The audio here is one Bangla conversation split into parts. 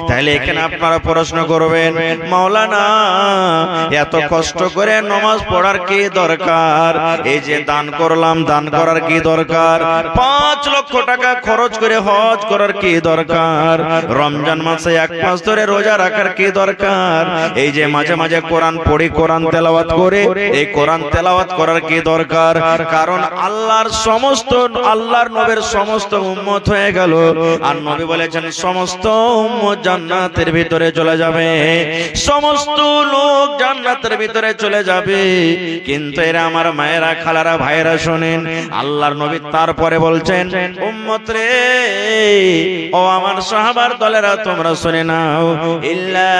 তাহলে এখানে আপনারা প্রশ্ন করবেন, মাওলানা এত কষ্ট করে নামাজ পড়ার কি দরকার? এই যে দান করলাম, দান করার কি দরকার? 5 লক্ষ টাকা খরচ করে হজ করার কি দরকার? রমজান মাসে 1 মাস ধরে রোজা রাখার কি দরকার? এই যে মাঝে মাঝে কোরআন পড়ি, কোরআন তেলাওয়াত করে, এই কোরআন তেলাওয়াত করার কি দরকার? কারণ আল্লাহর নবীর সমস্ত উম্মত হয়ে গেল, আর নবী বলেছেন সমস্ত উম্মত জান্নাতের ভিতরে চলে যাবে, সমস্ত লোক জান্নাতের ভিতরে চলে যাবে। কিন্তু এরা আমার মায়েরা, খালারা, ভাইরা শোনেন, আল্লাহর নবী তারপরে বলছেন, উম্মত রে, ও আমার সাহাবার দলেরা, তোমরা শুনে নাও, ইল্লা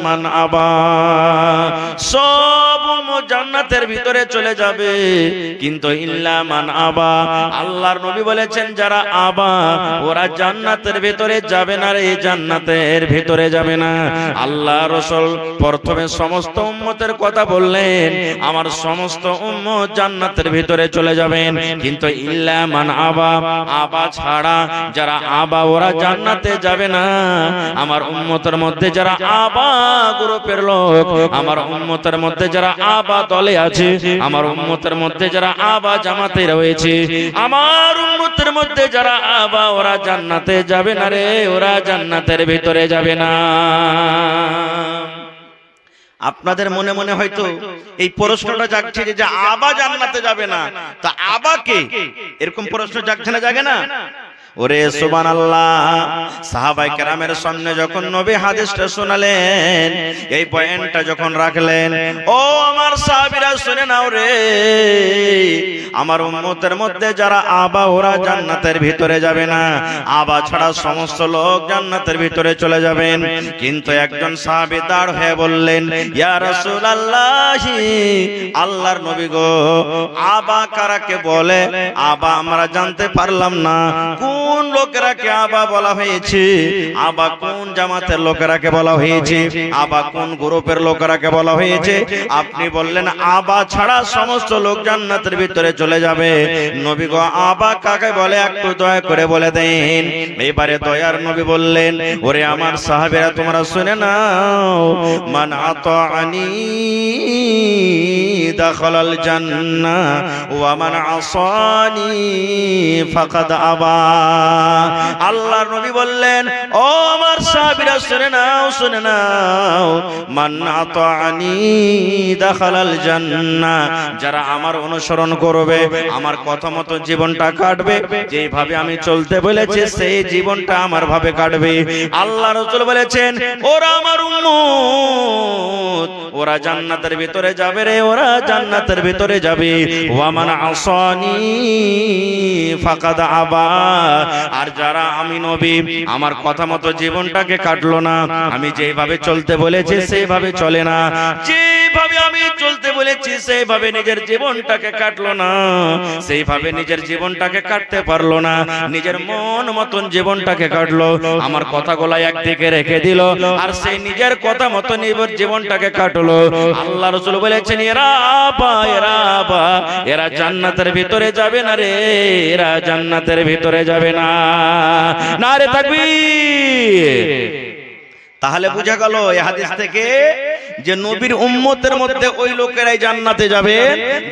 মান আবা, সব উম্মত জান্নাতের ভিতরে চলে যাবে, কিন্তু ইল্লা মান আবা, আল্লাহর নবী বলেছেন যারা আবা, ওরা জান্নাতের ভিতরে যাবে না রে, জান্নাতের ভিতরে যাবে না। আল্লাহ রাসূল প্রথমে সমস্ত উম্মতের কথা বললেন, আমার সমস্ত উম্মত জান্নাতের ভিতরে চলে যাবেন, কিন্তু ইল্লা মান আবা, আবা ছাড়া যারা আবা, ওরা জান্নাতে যাবে না। আমার উম্মতের মধ্যে যারা আবা গ্রুপের লোক, আমার উম্মতের মধ্যে যারা আবা দলে আছে, আমার উম্মতের মধ্যে যারা আবা জামাতে রয়েছে, আমার উম্মতের মধ্যে যারা আবা, ওরা জান্নাতে যাবে না রে, ওরা জান্নাতের ভিতরে যাবে না। আপনাদের মনে মনে হয়তো এই প্রশ্নটা জাগছে যে আবা জান্নাতে যাবে না, তা আবা কে? এরকম প্রশ্ন জাগছে না, জাগে না? ওরে সুবহানাল্লাহ, সাহাবায়ে কেরামের সামনে যখন নবী হাদিসটা শোনালেন, এই পয়েন্টটা যখন রাখলেন, ও আমার সাহাবীরা শুনে নাও রে, আমার উম্মতের মধ্যে যারা আবা, ওরা জান্নাতের ভিতরে যাবে না, আবা ছাড়া সমস্ত লোক জান্নাতের ভিতরে চলে যাবেন। কিন্তু একজন সাহাবী দাঁড় হয়ে বললেন, ইয়া রাসূলুল্লাহ, আল্লাহর নবী গো, আবা কারাকে বলে? আবা আমরা জানতে পারলাম না, কোন লোকেরাকে আবা বলা হয়েছে? আবা কোন জামাতের লোকেরাকে বলা হয়েছে? আবা কোন গ্রুপের লোকেরাকে বলা হয়েছে? আপনি বললেন আবা ছাড়া সমস্ত লোক জান্নাতের ভিতরে চলে যাবে। নবী গো, আবা কাকে বলে একটু দয়া করে বলে দেন। এবারে দয়ার নবী বললেন, ওরে আমার সাহাবীরা, তোমরা শুনে নাও, মান আতাআনি দাখালাল জান্নাহ ওয়া মান আসানি ফাকাদ আবা। আল্লাহর নবী বললেন, ও আমার সাহাবীরা শুনে নাও, শুনে নাও, মান আতাআনি দাখালাল জান্নাহ, যারা আমার অনুসরণ করবে, আমার কথা মতো জীবনটা কাটবে, যেভাবে আমি চলতে বলেছি সেই জীবনটা আমার ভাবে কাটবে। আল্লাহ রাসূল বলেছেন, ওরা আমার উম্মত, ওরা জান্নাতের ভিতরে যাবে রে, ওরা জান্নাতের ভিতরে যাবে। ওয়া মান আসানি ফাকাদ আবা, আর যারা আমি নবী, আমার কথা মতো জীবনটাকে কাটলো না, আমি যেভাবে চলতে বলেছি সেইভাবে চলে না, যেভাবে আমি চলতে বলেছি সেইভাবে নিজের জীবনটাকে কাটলো না, সেইভাবে নিজের জীবনটাকে কাটতে পারলো না, নিজের মন মতন জীবনটাকে কাটলো, আমার কথাগুলো একদিকে রেখে দিল, আর সেই নিজের কথা মতো নিজের জীবনটাকে কাটলো। আল্লাহ রাসূল বলেছেন, এরা আবা, এরা আবা, এরা জান্নাতের ভিতরে যাবে না রে, এরা জান্নাতের ভিতরে যাবে না। নারে তাকবীর। তাহলে বোঝা গেল এই হাদিস থেকে যে নবীর উম্মতের মধ্যে ওই লোকেরাই জান্নাতে যাবে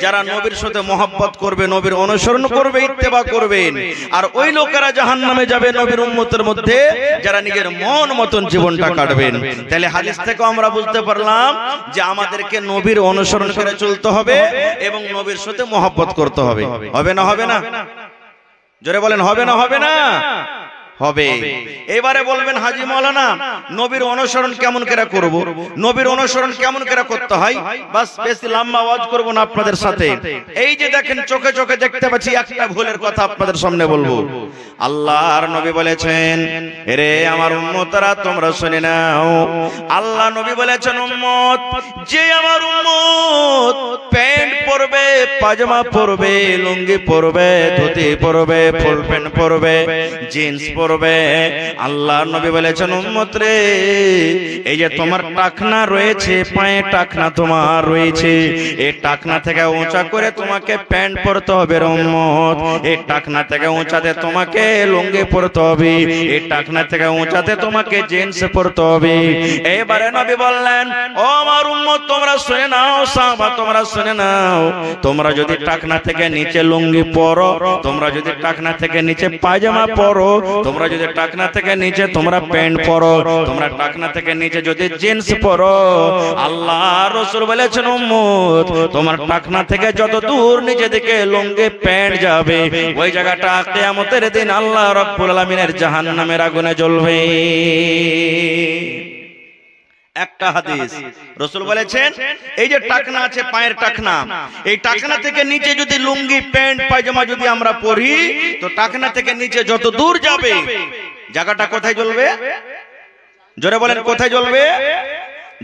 যারা নবীর সাথে মহব্বত করবে, নবীর অনুসরণ করবে, ইত্তেবা করবেন। আর ওই লোকেরা জাহান্নামে যাবে নবীর উম্মতের মধ্যে যারা নিজের মন মতন জীবনটা কাটবেন। তাহলে হাদিস থেকে আমরা বুঝতে পারলাম যে আমাদেরকে নবীর অনুসরণ করে চলতে হবে এবং নবীর সাথে মহব্বত করতে হবে। হবে না? হবে না? জোরে বলেন, হবে না? হবে না? হবে। এবারে বলবেন, হাজী মাওলানা নবীর অনুসরণ কেমন করে করব? নবীর অনুসরণ কেমন করে করতে হয়? বাস বেশি লম্বা ওয়াজ করব না আপনাদের সাথে। এই যে দেখেন চোখে চোখে দেখতে পাচ্ছি, একটা ভুলের কথা আপনাদের সামনে বলবো। আল্লাহর নবী বলেছেন, রে আমার উম্মতরা তোমরা শুনে নাও, আল্লাহ নবী বলেছেন, উম্মত, যে আমার উম্মত প্যান্ট পরবে, পাজামা পরবে, লুঙ্গি পরবে, ধুতি পরবে, ফুল প্যান্ট পরবে, জিন্স পরবে, করবে। আল্লাহর নবী বলেছেন, উম্মত রে, এই যে তোমার টাকনা রয়েছে, পায়ে টাকনা তোমার রয়েছে, এই টাকনা থেকে উঁচা করে তোমাকে প্যান্ট পরতে হবে রে উম্মত। এই টাকনা থেকে উঁচাতে তোমাকে লুঙ্গি পরতে হবে, এই টাকনা থেকে উঁচাতে তোমাকে জিন্স পরতে হবে। এবারে নবী বললেন, ও আমার উম্মত, তোমরা শুনে নাও, সাহাবা তোমরা শুনে নাও, তোমরা যদি টাকনা থেকে নিচে লুঙ্গি পরো, তোমরা যদি টাকনা থেকে নিচে পায়জামা পরো, তোমরা যদি টাকনা থেকে নিচে তোমরা প্যান্ট পরো, তোমরা টাকনা থেকে নিচে যদি জিন্স পরো, আল্লাহ রাসূল বলেছেন, উম্মত তোমার টাকনা থেকে যত দূর নিচে দিকে লুঙ্গি প্যান্ট যাবে, ওই জায়গাটা কিয়ামতের দিন আল্লাহ রাব্বুল আলামিনের জাহান্নামের আগুনে জ্বলবে। একটা হাদিস রাসূল বলেছেন, এই যে টাকনা আছে, পায়ের টাকনা, এই টাকনা থেকে নিচে যদি লুঙ্গি প্যান্ট পায়জামা যদি আমরা পরি, তো টাকনা থেকে নিচে যত দূর যাবে জায়গাটা কোথায় জ্বলবে? জোরে বলেন, কোথায় জ্বলবে?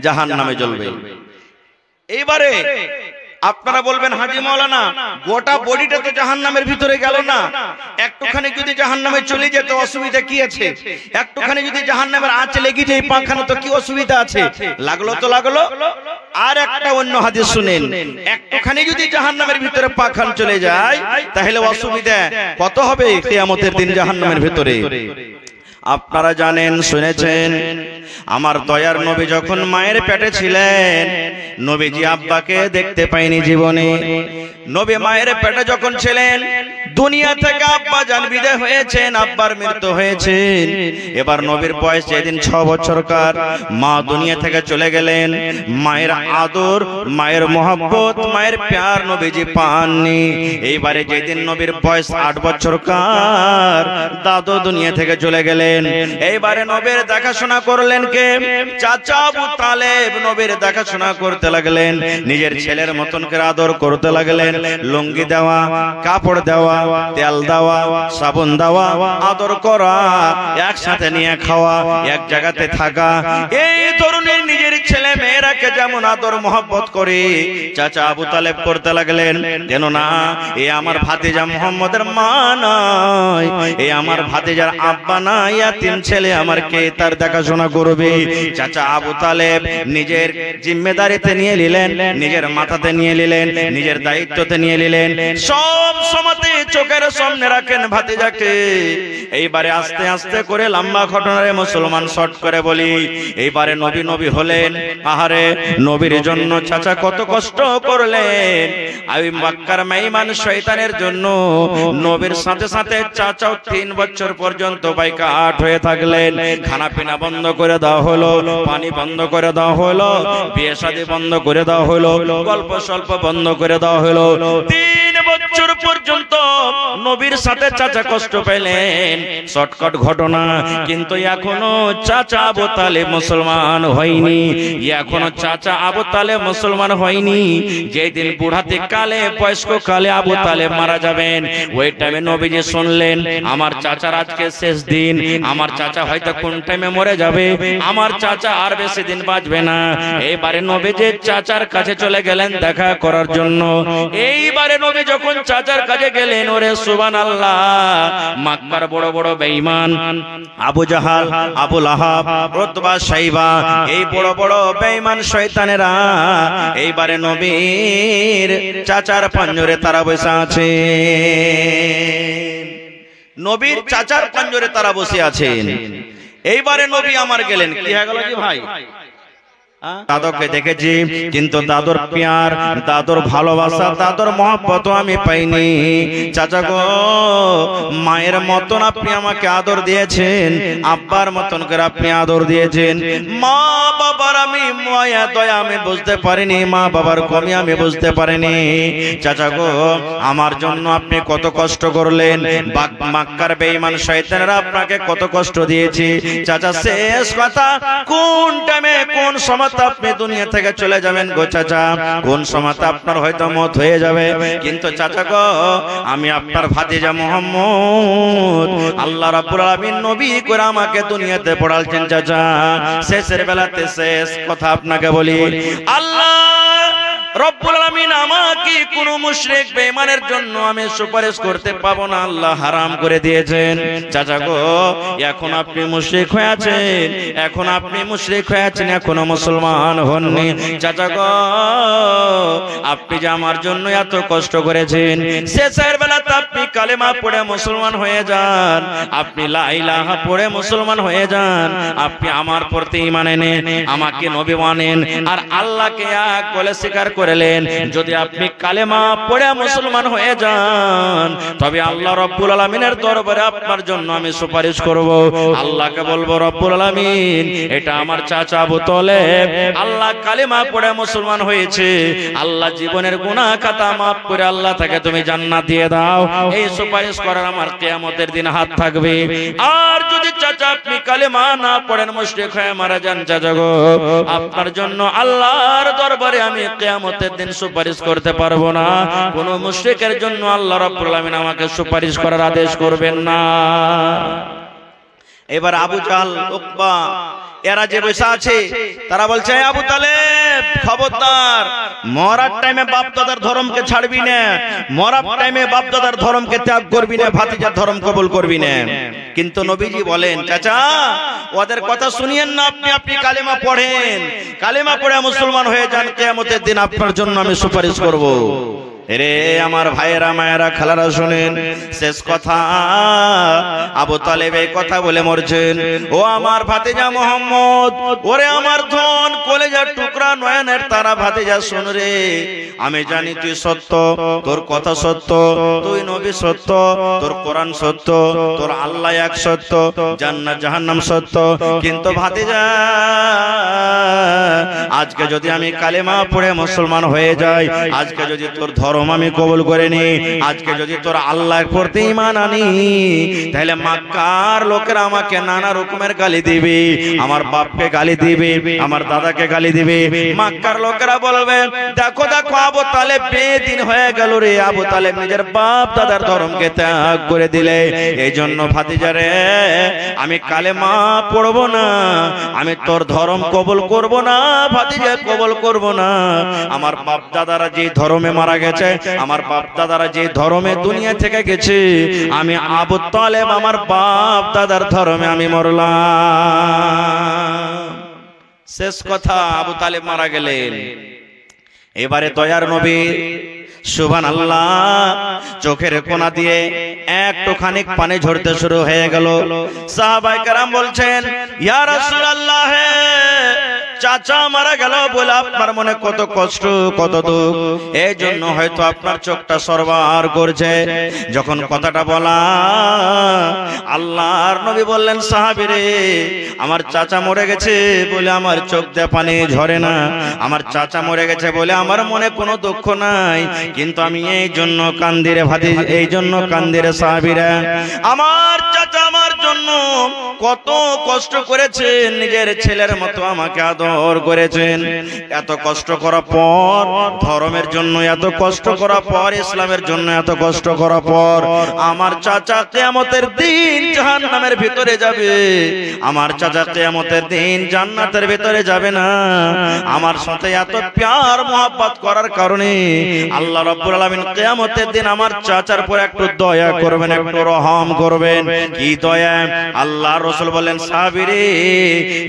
জাহান্নামে জ্বলবে। এইবারে আপনারা বলবেন, হাজী মাওলানা গোটা বডিটা তো জাহান্নামের ভিতরে গেল না, একটুখানি যদি জাহান্নামে চলে যেত অসুবিধা কি আছে? একটুখানি যদি জাহান্নামের আঁচ লেগে যায় পাখানে তো কি অসুবিধা আছে? লাগলো তো লাগলো। আর একটা অন্য হাদিস শুনেন, একটুখানি যদি জাহান্নামের ভিতরে পাখান চলে যায় তাহলে অসুবিধা কত হবে কিয়ামতের দিন জাহান্নামের ভিতরে। আপনারা জানেন, শুনেছেন, আমার দয়ার নবী যখন মায়ের পেটে ছিলেন, নবীজি আব্বাকে দেখতে পায়নি জীবনে। নবী মায়ের পেটে যখন ছিলেন, দুনিয়া থেকে আব্বা জান বিদায় হয়েছেন, আব্বার মৃত্যু হয়েছে। এবার নবীর বয়স যেদিন 6 বছরকার, মা দুনিয়া থেকে চলে গেলেন। মায়ের আদর, মায়ের মোহাব্বত, মায়ের প্যার নবীজি পাননি। এইবারে যেদিন নবীর বয়স 8 বছরকার, দাদু দুনিয়া থেকে চলে গেলেন। এইবারে নবীর দেখাশোনা করলেন কে? চাচা আবু তালেব নবীর দেখাশোনা করতে লাগলেন, নিজের ছেলের মতন করে আদর করতে লাগলেন। লুঙ্গি দেওয়া, কাপড় দেওয়া, তেল দেওয়া, সাবুন দেওয়া, আদর করা, একসাথে নিয়ে খাওয়া, এক জায়গাতে থাকা। এই ধরনের নিজের ছেলে মেয়েরাকে যেমন আদর মোহাব্বত করে চাচা আবু তালেব করতে লাগলেন, যেন না এ আমার ভাতিজা মুহাম্মদের মা নয়, এ আমার ভাতিজার আব্বা না, ইয়াতিম ছেলে আমার কে তার দেখাশোনা করবে। চাচা আবু তালেব নিজের জিম্মেদারিতে নিয়ে নিলেন, নিজের মাথাতে নিয়ে নিলেন, নিজের দায়িত্বতে নিয়ে নিলেন, সব সময়তে চোখের সামনে রাখেন ভাতিজাকে। এইবারে আস্তে আস্তে করে লম্বা ঘটনারে মুসলমান শর্ট করে বলি, এইবারে নবী নবী হলেন। আহারে, নবীর জন্য চাচা কত কষ্ট করলেন। ওই মক্কার বেঈমান শয়তানের জন্য নবীর সাথে সাথে চাচাও 3 বছর পর্যন্ত বাইকাট হয়ে থাকলেন। খানা পিনা বন্ধ করে দেওয়া হলো, পানি বন্ধ করে দেওয়া হলো, বিয়ে শাদী বন্ধ করে দেওয়া হলো, গল্প স্বল্প বন্ধ করে দেওয়া হলো। 3 বছর পর্যন্ত নবীর সাথে চাচা কষ্ট পেলেন। শর্টকাট ঘটনা, কিন্তু এখনো চাচা আবু তালেব মুসলমান হয়নি। এখনো চাচা আবু তালেব মুসলমান হয়নি। যেদিন বুড়াতে কালে, বয়স্ক কালে আবু তালেব মারা যাবেন, ওই টাইমে নবীজি শুনলেন আমার চাচার আজকে শেষ দিন, আমার চাচা হয়তো কোন টাইমে মরে যাবে, আমার চাচা আর বেশি দিন বাঁচবে না। এইবারে নবীজি চাচার কাছে চলে গেলেন দেখা করার জন্য। এইবারে নবী যখন চাচার কাছে গেলেন, ওরে সুবহানাল্লাহ, মক্কার বড় বড় বেঈমান আবু জাহাল, আবু লাহাব, উতবা, শাইবা, এই বড় বড় বেঈমান শয়তানেরা এইবারে নবীর চাচার পাঞ্জরে তারা বসে আছে। নবীর চাচার পাঞ্জরে তারা বসে আছেন। এইবারে নবী আমার গেলেন, কি হয়ে গেল কি ভাই? দাদুকে দেখেছি, কিন্তু দাদুর প্যার, দাদুর ভালোবাসা, দাদুর মহব্বত আমি পাইনি। চাচা গো, মায়ের মতন আপনি আমাকে আদর দিয়েছেন, আব্বার মতন করে আপনি আদর দিয়েছেন। মা বাবার আমি মায়া দয়া আমি বুঝতে পারিনি, মা বাবার কমি আমি বুঝতে পারিনি। চাচা গো, আমার জন্য আপনি কত কষ্ট করলেন, মক্কার বেঈমান শয়তানেরা আপনাকে কত কষ্ট দিয়েছে। চাচা, শেষ কথা, কোন টাইমে কোন সময় আপনি দুনিয়া থেকে চলে যাবেন গো চাচা, কোন সময় আপনার হয়তো মত হয়ে যাবে, কিন্তু চাচা গো, আমি আপনার ভাতিজা মুহাম্মদ, আল্লাহ রাব্বুল আলামিন নবী করে আমাকে দুনিয়াতে পড়ালছেন। চাচা, শেষের বেলাতে শেষ কথা আপনাকে বলি, আল্লাহ রব্বুল আলামিন আমাকে কোন মুশরিক বেঈমানের জন্য আমি সুপারিশ করতে পাবো না, আল্লাহ হারাম করে দিয়েছেন। চাচা গো, এখন আপনি মুশরিক হয়ে আছেন, এখন আপনি মুশরিক হয়ে আছেন, এখনো মুসলমান হননি। চাচা গো, আপনি যে আমার জন্য এত কষ্ট করেছেন, শেষের বেলাতে আপনি কালেমা পড়ে মুসলমান হয়ে যান, আপনি লা ইলাহা পড়ে মুসলমান হয়ে যান, আপনি আমার প্রতি ঈমান এনেন, আমাকে নবী মানেন, আর আল্লাহকে এক বলে স্বীকার করলেন। যদি আপনি কালেমা পড়ে মুসলমান হয়ে যান, তবে আল্লাহ রব্বুল আলামিনের দরবারে আপনার জন্য আমি সুপারিশ করব। আল্লাহকে বলবো, রব্বুল আলামিন, এটা আমার চাচা আবু তালেব, আল্লাহ কালেমা পড়ে মুসলমান হয়েছে, আল্লাহ জীবনের গুনাহ খাতা মাফ করে আল্লাহ তাকে তুমি জান্নাত দিয়ে দাও। এই সুপারিশ করার আমার কিয়ামতের দিন হাত থাকবে। আর যদি চাচা আপনি কালেমা না পড়েন, মুশরিক হয়ে মারা যান, চাচা গো, আপনার জন্য আল্লাহর দরবারে আমি কিয়ামতের দিন সুপারিশ করতে পারবো না। কোন মুশরিকের জন্য আল্লাহ রাব্বুল আলামিন আমাকে সুপারিশ করার আদেশ করবেন না। এবার আবু জাহল, উকবা, এরা যে বসে আছে, তারা বলছে, আবু তালেব খবরদার, মরার টাইমে বাপ দাদার ধর্মকে ছাড়বি না, মরার টাইমে বাপ দাদার ধর্মকে ত্যাগ করবি না, ভাতিজার ধর্ম কবুল করবি না। কিন্তু নবীজি বলেন, চাচা ওদের কথা শুনিয়েন না, আপনি কালেমা পড়েন, কালেমা পড়ে মুসলমান হয়ে যান, কিয়ামতের দিন আপনার জন্য আমি সুপারিশ করব। রে আমার ভাইয়েরা, মায়েরা, খালারা, শুনেন শেষ কথা। আবু তালেব এই কথা বলে মরছেন। ও আমার ভাতিজা মুহাম্মদ, ওরে আমার ধন, কলেজার টুকরা, নয়নের তারা ভাতিজা, শুন রে, আমি জানি তুই সত্য, তোর কথা সত্য, তুই নবী সত্য, তোর কোরআন সত্য, তোর আল্লাহ এক সত্য, জান্নাত জাহান্নাম সত্য। কিন্তু ভাতিজা, আজকে যদি আমি কালেমা পড়ে মুসলমান হয়ে যাই, আজকে যদি তোর ধর্ম আমি কবুল করে নি, আজকে যদি তোর আল্লাহর প্রতি ঈমান আনি, তাহলে মক্কার লোকেরা আমাকে নানা রকমের গালি দিবে, আমার বাপকে গালি দিবে, আমার দাদাকে গালি দিবে। মক্কার লোকেরা বলবে, দেখো দেখো আবু তালেব বেদিন হয়ে গেল রে, আবু তালেব নিজের বাপ দাদার ধর্মকে ত্যাগ করে দিলে। এই জন্য ভাতিজারে, আমি কালেমা পড়বো না, আমি তোর ধর্ম কবুল করব না, ভাতিজা কবুল করব না। আমার বাপ দাদারা যে ধর্মে মারা গেছে, আমার বাপ দাদারা যে ধর্মে দুনিয়া থেকে গেছে, আমি আবু তালেব আমার বাপ দাদার ধর্মে আমি মরলাম। শেষ কথা, আবু তালেব মারা গেলেন। এবারে দয়ার নবী সুবহানাল্লাহ, চোখের কোনা দিয়ে একটু খানিক পানি ঝরতে শুরু হয়ে গেল। সাহাবায়ে কেরাম বলছেন, ইয়া রাসূলুল্লাহ, চাচা মারা গেল বলে আপনার মনে কত কষ্ট, কত দুঃখ, এই জন্য হয়তো আপনার চোখটা সরবার করছে। যখন কথাটা বলা, আল্লাহর নবী বললেন, সাহাবীরে, আমার চাচা মরে গেছে বলে আমার চোখ দিয়ে পানি ঝরে না, আমার চাচা মরে গেছে বলে আমার মনে কোনো দুঃখ নাই, কিন্তু আমি এই জন্য কান্দি রে ভাতিজা, এই জন্য কান্দি রে সাহাবীরা। আমার চাচা আমার জন্য কত কষ্ট করেছেন, নিজের ছেলের মতো আমাকে আদর করেছেন। এত কষ্ট করার পর, ধর্মের জন্য এত কষ্ট করার পর, ইসলামের জন্য এত কষ্ট করার পর, আমার চাচা কিয়ামতের দিন জাহান্নামের ভিতরে যাবে, আমার চাচা কিয়ামতের দিন জান্নাতের ভিতরে যাবে না। আমার সাথে এত প্যার মোহাব্বত করার কারণে আল্লাহ রাব্বুল আলামিন কিয়ামতের দিন আমার চাচার পর একটু দয়া করবেন, একটু রহম করবেন। কি দয়া? আল্লাহ রাসূল বলেন, সাহাবীরে,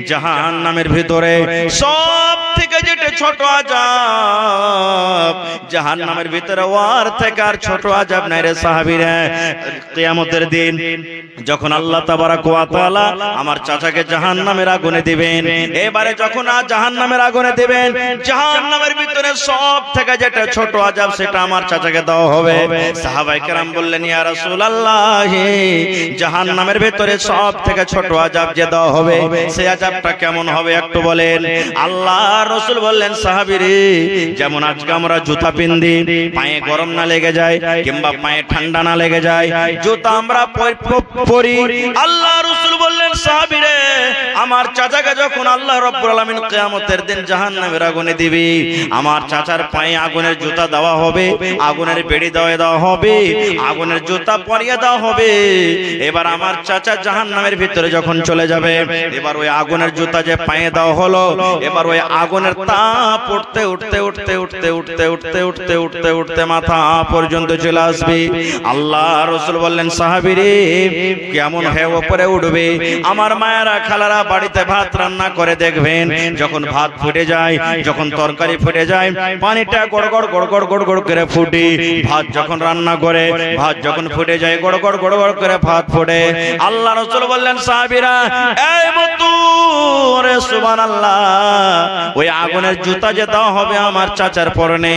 জাহান্নামের ভিতরে সব থেকে যেটা ছোট আযাব, জাহান্নামের ভিতরে ওয়ার থেকে আর ছোট আযাব নাই রে সাহাবীরা। কিয়ামতের দিন যখন আল্লাহ তাবারাক ওয়া তাআলা আমার চাচাকে জাহান্নামের আগুনে দিবেন, এবারে যখন জাহান্নামের আগুনে দিবেন, জাহান্নামের ভিতরে সব থেকে যেটা ছোট আযাব সেটা আমার চাচাকে দেওয়া হবে। সাহাবায়ে কেরাম বললেন, ইয়া রাসূলুল্লাহ, জাহান্নামের ভিতরে সব থেকে ছোট আযাব যে দেওয়া হবে, সেই আযাবটা কেমন হবে একটু বলেন। আল্লাহ রাসূল বললেন, সাহাবীরে, যেমন আজকে আমরা জুতা পিন্দি, পায়ে গরম না লেগে যায় কিংবা পায়ে ঠান্ডা না লেগে যায়, জুতা আমরা পরি। আল্লাহ রাসূল বললেন, সাহাবীরে, আমার চাচাকে যখন আল্লাহ রাব্বুল আলামিন কিয়ামতের দিন জাহান্নামের আগুনে দিবে, আমার চাচার পায়ে আগুনের জুতা দেওয়া হবে, আগুনের বেড়ি দেওয়া হবে, আগুনের জুতা পরিয়ে দেওয়া হবে। এবার আমার চাচা জাহান্নামের ভিতরে যখন চলে যাবে, এবার ওই আগুনের জুতা যে পায়ে দেওয়া হলো, এবার ওই আগুনের তাপ উঠতে উঠতে উঠতে উঠতে উঠতে উঠতে উঠতে উঠতে উঠতে মাথা পর্যন্ত চলে আসবে। আল্লাহ রাসূল বললেন, সাহাবীরে কেমন হয়ে উপরে উঠবে? আমার মায়েরা খালারা বাড়িতে ভাত রান্না করে দেখবেন, যখন ভাত ফুটে যায়, যখন তরকারি ফুটে যায়, পানিটা গড়গড় গড়গড় গড়গড় করে ফুটে। ভাত যখন রান্না করে, ভাত যখন ফুটে যায়, গড়গড় গড়গড় করে ভাত ফোটে। আল্লাহ রাসূল বললেন, সাহাবীরা এই মতু রে সুবহানাল্লাহ, ওই আগুনের জুতা যে দেওয়া হবে আমার চাচার পরনে,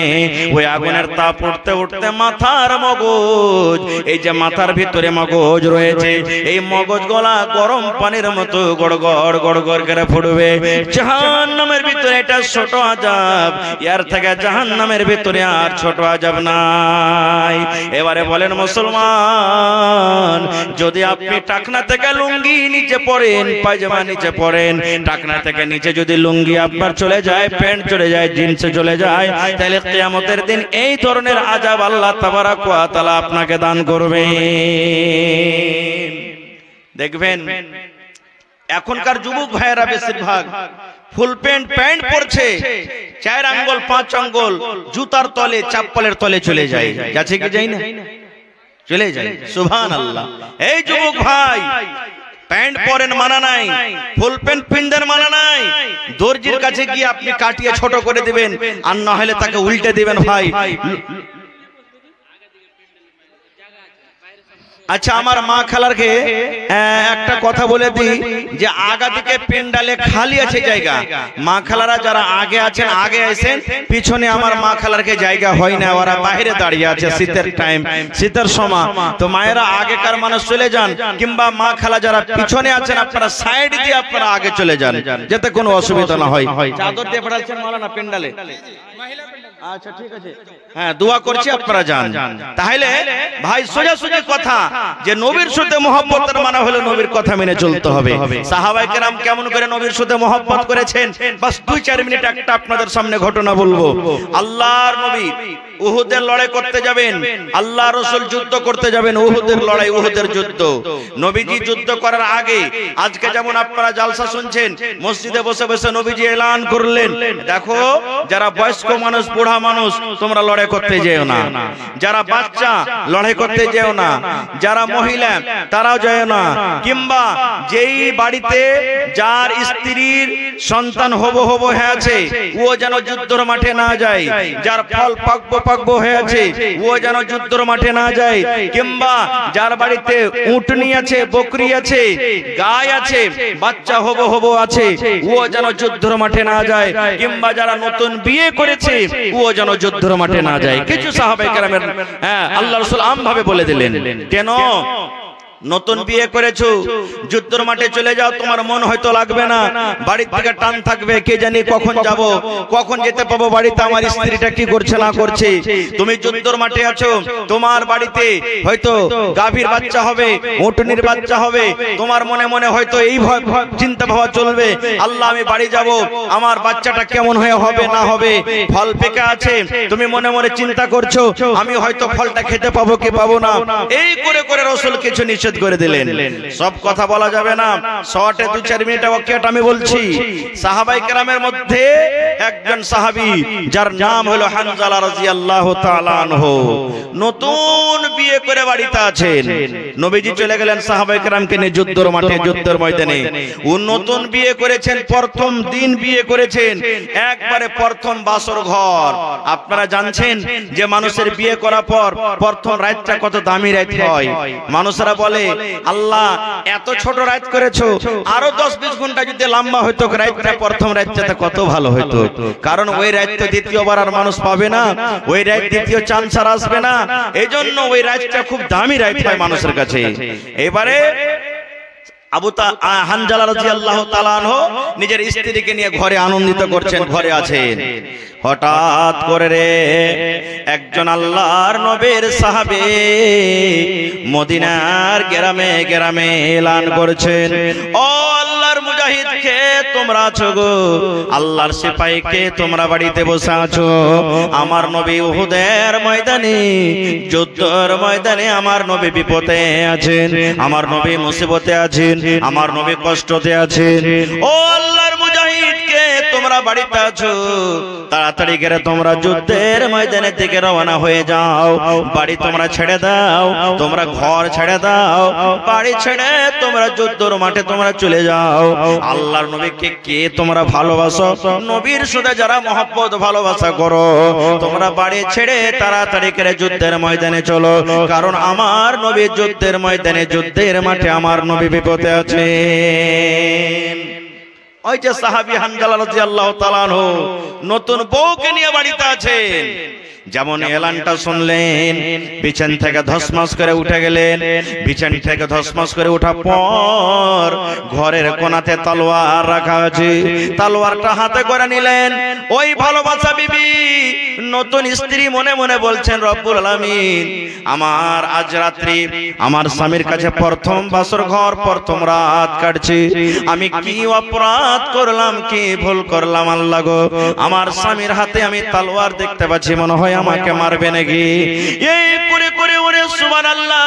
ওই আগুনের তাপ উঠতে উঠতে মাথার মগজ, এই যে মাথার ভিতরে মগজ রয়েছে, এই মগজ গলা গরম পানির মতো গড়গড় গড়গড় করে ফুটবে। জাহান্নামের ভিতরে এটা ছোট আযাব, এর থেকে জাহান্নামের ভিতরে আর ছোট আযাব নাই। এবারে বলেন মুসলমান, যদি আপনি টাকনা থেকে লুঙ্গি নিচে পরেন, পায়জামা নিচে পরেন, টাকনা থেকে নিচে যদি লুঙ্গি আপনার চলে যায়, প্যান্ট চলে যায়, জিন্সে চলে যায়, তাহলে কিয়ামতের দিন এই ধরনের আযাব আল্লাহ তাবারাক ওয়া তাআলা আপনাকে দান করবে। দেখবেন এখনকার যুবক ভাইয়েরা বেশিরভাগ ফুল প্যান্ট পরছে, 4 আঙ্গুল 5 আঙ্গুল জুতার তলে, চপ্পলের তলে চলে যায়। যাচ্ছে কি যায় না? চলে যায়। সুবহানাল্লাহ। এই যুবক ভাই, প্যান্ট পরেন মানা নাই, ফুল প্যান্ট পিনদের মানা নাই। দর্জির কাছে গিয়ে আপনি কাটিয়ে ছোট করে দিবেন, আর না হলে তাকে উল্টে দিবেন। ভাই আচ্ছা, আমার মা খালারকে একটা কথা বলে দিই যে আগা দিকে পেন্ডালে খালি আছে জায়গা, মা খালারা যারা আগে আছেন আগে আসেন, পিছনে আমার মা খালারকে জায়গা হয় না, ওরা বাইরে দাঁড়িয়ে আছে শীতের টাইম, শীতের সময়। তো মায়েরা আগেকার মানুষ চলে যান, কিংবা মা খালা যারা পিছনে আছেন আপনারা সাইড দিয়ে আপনারা আগে চলে যান, যাতে কোনো অসুবিধা না হয়। চাদর দিয়ে পাঠাচ্ছেন মাওলানা পেন্ডালে? আচ্ছা ঠিক আছে, হ্যাঁ দোয়া করছি আপনারা যান। তাহলে ভাই সোজা সোজা কথা যে নবীর সাথে মহব্বতের মানে হলো নবীর কথা মেনে চলতে হবে। সাহাবায়ে কেরাম কেমন করে নবীর সাথে মহব্বত করেছেন, বাস 2-4 মিনিট একটা আপনাদের সামনে ঘটনা বলবো। আল্লাহর নবী উহুদের লড়াই করতে যাবেন, আল্লাহ রাসূল যুদ্ধ করতে যাবেন, উহুদের লড়াই, উহুদের যুদ্ধ। নবীজি যুদ্ধ করার আগে, আজকে যেমন আপনারা জালসা শুনছেন, মসজিদে বসে বসে নবীজি এলান করলেন, দেখো যারা বয়স্ক মানুষ, বুড়া মানুষ, তোমরা লড়াই করতে যেও না, যারা বাচ্চা লড়াই করতে যেও না, যারা মহিলা তারাও যেও না, কিংবা যেই বাড়িতে যার স্ত্রীর সন্তান হবো হয়ে আছে ও যেন যুদ্ধের মাঠে না যায়, যার ফল পাকবো হয়ে আছে ও যেন যুদ্ধের মাঠে না যায়, কিংবা যার বাড়িতে উটনি আছে, বকরি আছে, গাই আছে, বাচ্চা হবো আছে, ও যেন যুদ্ধের মাঠে না যায়, কিংবা যারা নতুন বিয়ে করেছে ও যেন যুদ্ধের মাঠে না যায়। কিছু সাহাবায়ে কেরামের আল্লাহ রাসূল আমভাবে বলে দিলেন, কেন? নতুন বিয়ে করেছো, যুদ্ধের মাঠে চলে যাও, তোমার মন হয়তো লাগবে না, বাড়ির থেকে টান থাকবে, কে জানি কখন যাব, কখন যেতে পাবো বাড়িতে, আমার স্ত্রীটা কি করছে না করছে। তুমি যুদ্ধের মাঠে আছো, তোমার বাড়িতে হয়তো গাভীর বাচ্চা হবে, উটনির বাচ্চা হবে, তোমার মনে মনে হয়তো এই চিন্তা ভাবা চলবে, আল্লাহ আমি বাড়ি যাব, আমার বাচ্চাটা কেমন হয়ে হবে না হবে, ফল পেকে আছে, তুমি মনে মনে চিন্তা করছো আমি হয়তো ফলটা খেতে পাবো কি পাবো না। এই করে করে রাসূল কিছু নিষেধ করে দিলেন। সব কথা বলা যাবে না, শর্টে 2-4 মিনিট ওয়াকিয়াটা আমি বলছি। সাহাবায়ে কেরামের মধ্যে একজন সাহাবী যার নাম হলো হানজালা রাদিয়াল্লাহু তাআলা আনহু, নতুন বিয়ে করে বাড়িতে আছেন। নবীজি চলে গেলেন সাহাবায়ে কেরামকে নিয়ে যুদ্ধের মাঠে, যুদ্ধের ময়দানে। ও নতুন বিয়ে করেছেন, প্রথম দিন বিয়ে করেছেন, একবারে প্রথম বাসর ঘর। আপনারা জানছেন যে মানুষের বিয়ে করার পর প্রথম রাতটা কত দামি রাত হয়। মানুষরা বলে আল্লাহ এত ছোট রাত করেছো, আরো 10-20 ঘন্টা যদি লম্বা হইতো রাতটা, প্রথম রাতটা কত ভালো হইতো। কারণ ওই রাত তো দ্বিতীয়বার আর মানুষ পাবে না, ওই রাত দ্বিতীয় চান্স আর আসবে না, এইজন্য ওই রাতটা খুব দামি রাত হয় মানুষের কাছে। এবারে হানজালা রাদিয়াল্লাহু তাআলা আনহু নিজের স্ত্রীকে নিয়ে ঘরে আনন্দিত করছেন, ঘরে আছেন। হঠাৎ করে রে একজন আল্লাহর নবীর সাহাবী মদিনার গ্রামে গ্রামে এলান করছেন, ও আল্লাহর মুজাহিদ মুজাহিদ কে তোমরা আছো গো, আল্লাহর সিপাহী কে তোমরা বাড়িতে বসে আছো? আমার নবী উহুদের ময়দানে, যুদ্ধের ময়দানে আমার নবী বিপদে আছেন, আমার নবী মুসিবতে আছেন, আমার নবী কষ্টতে আছেন। ও আল্লাহর মুজাহিদ কে তোমরা বাড়িতে আছো, তাড়াতাড়ি করে তোমরা যুদ্ধের ময়দানে থেকে রওনা হয়ে যাও। বাড়ি তোমরা ছেড়ে দাও, তোমরা ঘর ছেড়ে দাও, বাড়ি ছেড়ে তোমরা যুদ্ধের মাঠে তোমরা চলে যাও। আল্লাহর নবীকে কে তোমরা ভালোবাসো, নবীর সাথে যারা মহব্বত ভালোবাসা করো, তোমরা বাড়ি ছেড়ে তাড়াতাড়ি করে যুদ্ধের ময়দানে চলো, কারণ আমার নবী যুদ্ধের ময়দানে, যুদ্ধের মাঠে আমার নবী বিপদে আছেন। ওই যে সাহাবী হানজালা রাদিয়াল্লাহু তাআলা আনহু নতুন বউকে নিয়ে বাড়িতে আছেন, যেমন এলানটা শুনলেন বিছান থেকে ধসমস করে উঠে গেলেন। বিছান থেকে ধসমস করে ওঠা পর ঘরের কোণাতে তলোয়ার রাখা আছে, তলোয়ারটা হাতে করে নিলেন। ওই ভালোবাসা বিবি নতুন স্ত্রী মনে মনে বলছেন, রব্বুল আলামিন, আমার আজ রাত্রি আমার স্বামীর কাছে প্রথম বাসর ঘর, প্রথম রাত কাটছি, আমি কি অপরাধ করলাম, কি ভুল করলাম আল্লাহ গো, আমার স্বামীর হাতে আমি তলোয়ার দেখতে পাচ্ছি, মনে হয় আমাকে মারবে নাকি। এই করে করে ওরে সুবহানাল্লাহ,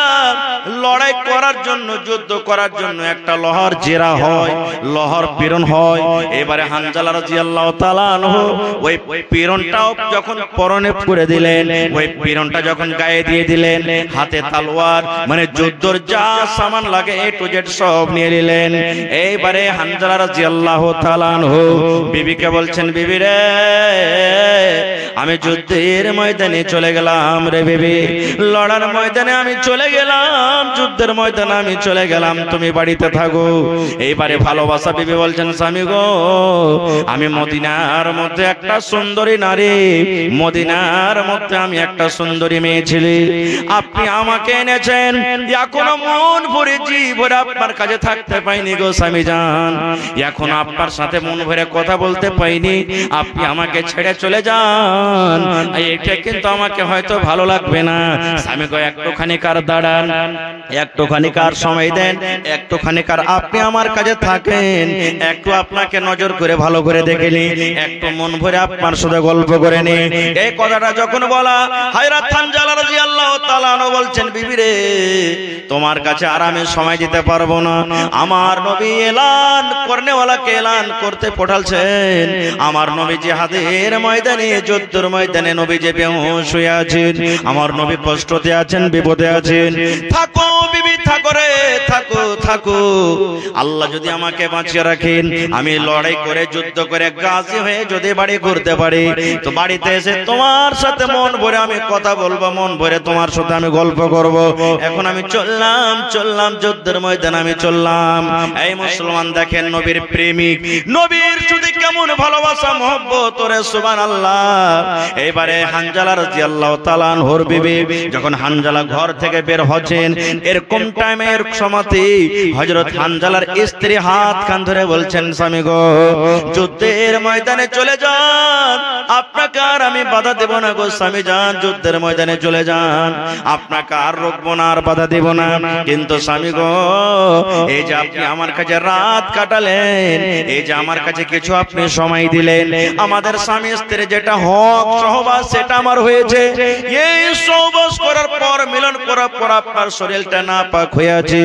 লড়াই করার জন্য, যুদ্ধ করার জন্য একটা লোহার জেরা হয়, লোহার পীড়ন হয়। এবারে হানজালা রাদিয়াল্লাহু তাআলা আনহু ওই পীড়নটাও যখন পরনে করে দিলেন, ওই পীড়নটা যখন গায়ে দিয়ে দিলেন, হাতে তলোয়ার মানে যুদ্ধের যা সামান লাগে এ টু জেড সব নিয়ে নিলেন। এইবারে হানজালা রাদিয়াল্লাহু তাআলা আনহু বিবিকে বলছেন, বিবি রে, আমি যুদ্ধের ময়দানে চলে গেলাম রে বিবি, লড়ার ময়দানে আমি চলে গেলাম, যুদ্ধের ময়দানে আমি চলে গেলাম, তুমি বাড়িতে থাকো। এইবারে ভালোবাসা বিবি বলছেন, স্বামী গো, আমি মদিনার মধ্যে একটা সুন্দরী নারী, মদিনার মধ্যে আমি একটা সুন্দরী মেয়ে ছিলি, আপনি আমাকে এনেছেন, এখনো মন ভরে জি ভরে আপনার কাছে থাকতে পাইনি গো স্বামী জান, এখন আপনার সাথে মন ভরে কথা বলতে পাইনি, আপনি আমাকে ছেড়ে চলে যান, এটা কিন্তু আমাকে হয়তো ভালো লাগবে না। স্বামী গো, একটুখানি কার দাঁড়ান, একটুখানি কার সময় দেন, একটুখানি কার আপনি আমার কাছে থাকেন, একটু আপনাকে নজর করে ভালো করে দেখে নি, একটু মন ভরে আপনার সাথে গল্প করে নি। এই কথাটা যখন বলা, হযরত হানজালা রাদিয়াল্লাহু তাআলা আনহু বলছেন, বিবি রে, তোমার কাছে আর আমি সময় দিতে পারবো না, আমার নবী এলান করনেওয়ালাকে এলান করতে পাঠালছেন, আমার নবী জিহাদের ময়দানে, যুদ্ধের ময়দানে নবী যে বেহুশ হয়ে আছেন, আমার নবী কষ্টতে আছেন, বিপদে আছেন, থাকো বিবি, থাকো রে, থাকো থাকো, আল্লাহ যদি আমাকে বাঁচিয়ে রাখেন, আমি লড়াই করে যুদ্ধ করে গাজী হয়ে যদি বাড়ি ঘুরতে পারি, তো বাড়িতে এসে তোমার সাথে মন ভরে আমি কথা বলবো, মন ভরে তোমার সাথে আমি গল্প করব। এখন আমি চললাম চললাম যুদ্ধের ময়দানে আমি চললাম। এই মুসলমান দেখেন, নবীর প্রেমিক, নবীর শুধু কেমন ভালোবাসা মহব্বত, ওরে সুবহানাল্লাহ। এবারে হানজালা রাদিয়াল্লাহু তাআলা আনহুর বিবি যখন হানজালা ঘর থেকে বের হচ্ছেন, এরকম টাইমের সময়তে হযরত হানজালার স্ত্রী হাত কান ধরে বলছেন, স্বামী গো, যুদ্ধের ময়দানে চলে যান, আপনাকে আর আমি বাধা দেব না গো স্বামী যান, যুদ্ধের ময়দানে চলে যান, আপনাকে আর রোকবো না, আর বাধা দেব না, কিন্তু স্বামী গো, এই যে আপনি আমার কাছে রাত কাটালেন, এই যে আমার কাছে কিছু আপনি সময় দিলেন, আমাদের স্বামী স্ত্রী যেটা হক সহবাস সেটা আমার হয়েছে, এই সহবাস করার পর, মিলন করার পর আপনার শরীরটা নাপাক হয়ে আছে,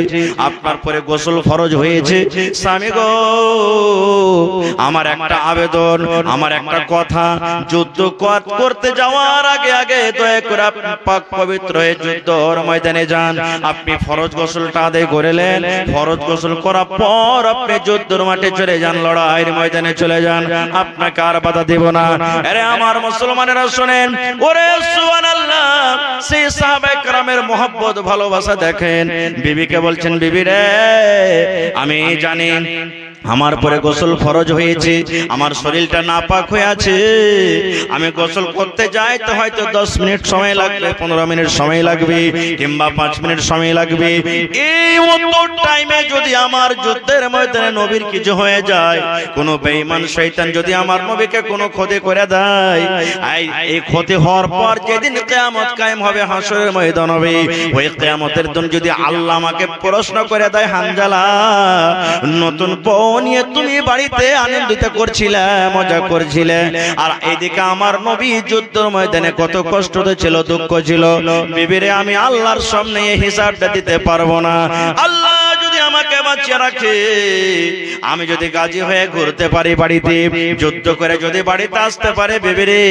আপনার পরে গোসল ফরজ হয়েছে, স্বামী গো, আমার একটা আবেদন, আমার একটা কথা, যুদ্ধ করতে যাওয়ার আগে আগে দয়া করে আপনি পাক পবিত্র হয়ে যুদ্ধের ময়দানে যান, আপনি ফরজ গোসলটা আদায় করলেন, ফরজ গোসল করার পর আপনি যুদ্ধের মাঠে চলে যান, লড়াইয়ের ময়দানে চলে যান, আপনাকে আর বাধা দেব না। আরে আমার মুসলমানেরা শুনেন, ওরে সুবহানাল্লাহ, সেই সাহাবায়ে কেরামের মহব্বত ভালোবাসা দেখেন। বিবিকে বলছেন, বিবি রে, আমি জানি আমার পরে গোসল ফরজ হয়েছে, আমার শরীরটা নাপাক হয়ে আছে, আমি গোসল করতে যাই তো হয়তো 10 মিনিট সময় লাগবে, 15 মিনিট সময় লাগবে, কিংবা 5 মিনিট সময় লাগবে, এই মতো টাইমে যদি আমার যুদ্ধের ময়দানে নবীর কিছু হয়ে যায়, কোন বেঈমান শয়তান যদি আমার নবীকে কোনো ক্ষতি করে দেয়, এই ক্ষতি হওয়ার পর যেদিন কিয়ামত কায়েম হবে, হাসরের ময়দান হবে, ওই কিয়ামতের দিন যদি আল্লাহ আমাকে প্রশ্ন করে দেয়, হানজালা, নতুন বউ নিয়ে তুমি বাড়িতে আনন্দিত করছিলে, মজা করছিলে, আর এইদিকে আমার নবী যুদ্ধের ময়দানে কত কষ্ট ছিল, দুঃখ ছিল। বিবিরে আমি আল্লাহর সামনে এই হিসাবটা দিতে পারবো না। আল্লাহ যদি আমাকে বাঁচিয়ে রাখে, আমি যদি গাজী হয়ে ঘুরতে পারি, বাড়িতে যুদ্ধ করে যদি বাড়িতে আসতে পারে, বিবিরে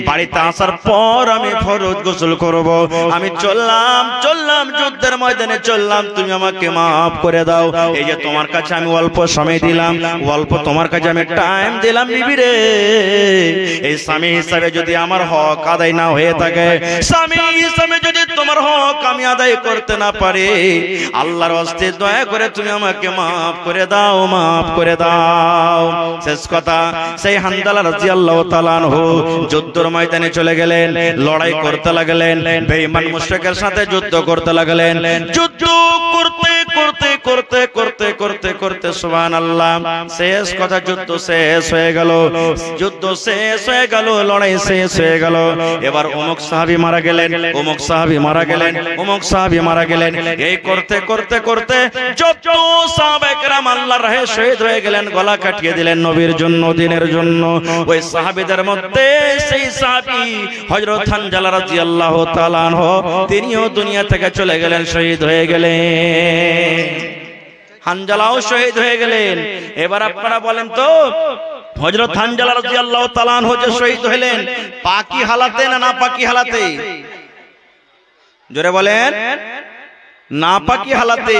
বাড়িতে আসার পর আমি ফরজ গোসল করব। আমি চললাম যুদ্ধের ময়দানে চললাম, তুমি আমাকে মাফ করে দাও। এই যে তোমার কাছে আমি অল্প সময় দিলাম, অল্প তোমার কাছে আমি টাইম দিলাম, বিবিরে এই স্বামী হিসাবে যদি আমার হক আদায় না হয়ে থাকে, স্বামী হিসাবে যদি তোমার হক আমি আদায় করতে না পারি, আল্লাহর হস্তে দয়া করে তুমি আমাকে মাফ করে দাও, মাফ করে দাও। শেষ কথা, সেই হানজালা রাদিয়াল্লাহু তাআলা আনহু যুদ্ধের ময়দানে চলে গেলেন, লড়াই করতে লাগলেন, বেঈমান মুশরিকের সাথে যুদ্ধ করতে লাগলেন। যুদ্ধ করতে করতে করতে করতে করতে করতে সুবহানাল্লাহ, শেষ কথা যুদ্ধ শেষ হয়ে গেল, যুদ্ধ শেষ হয়ে গেল, লড়াই শেষ হয়ে গেল। এবার অমুক সাহাবী মারা গেলেন, অমুক সাহাবী মারা গেলেন, অমুক সাহাবী মারা গেলেন। এই করতে করতে করতে যত সাহাবায়ে কেরাম আল্লাহর রাহে শহীদ হয়ে গেলেন, গলা কাটিয়ে দিলেন নবীর জন্য, দ্বীনের জন্য। ওই সাহাবীদের মধ্যে সেই সাহাবী হযরত হানজালা রাদিয়াল্লাহু তাআলা আনহু, তিনিও দুনিয়া থেকে চলে গেলেন, শহীদ হয়ে গেলেন। হানজালাও শহীদ হয়ে গেলেন। এবার আপনারা বলেন তো, হযরত হানজালা রাদিয়াল্লাহু তাআলা আনহু যে শহীদ হলেন, পাকি হালাতে না নাপাকি হালাতে? জোরে বলেন, নাপাকি হালাতে।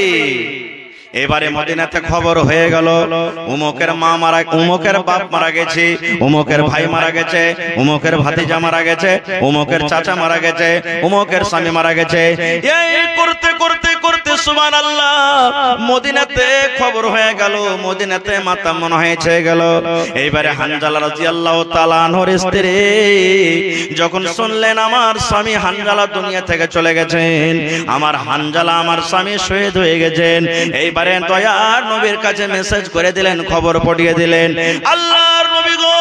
এবারে মদিনাতে খবর হয়ে গেল, উমুকের মা মারা, উমুকের বাপ মারা গেছে, উমুকের ভাই মারা গেছে, উমুকের ভাতিজা মারা গেছে, উমুকের চাচা মারা গেছে, উমুকের স্বামী মারা গেছে। এই করতে করতে করতে সুবহানাল্লাহ, মদিনাতে খবর হয়ে গেল, মদিনাতে মাতা মনে হয়েছে গেল। এইবারে হানজালা রাদিয়াল্লাহু তাআলা আনহুর স্ত্রী যখন শুনলেন আমার স্বামী হানজালা দুনিয়া থেকে চলে গেছেন, আমার হানজালা আমার স্বামী শহীদ হয়ে গেছেন, এইবারে দয়ার নবীর কাছে মেসেজ করে দিলেন, খবর পাঠিয়ে দিলেন, আল্লাহর নবী গো,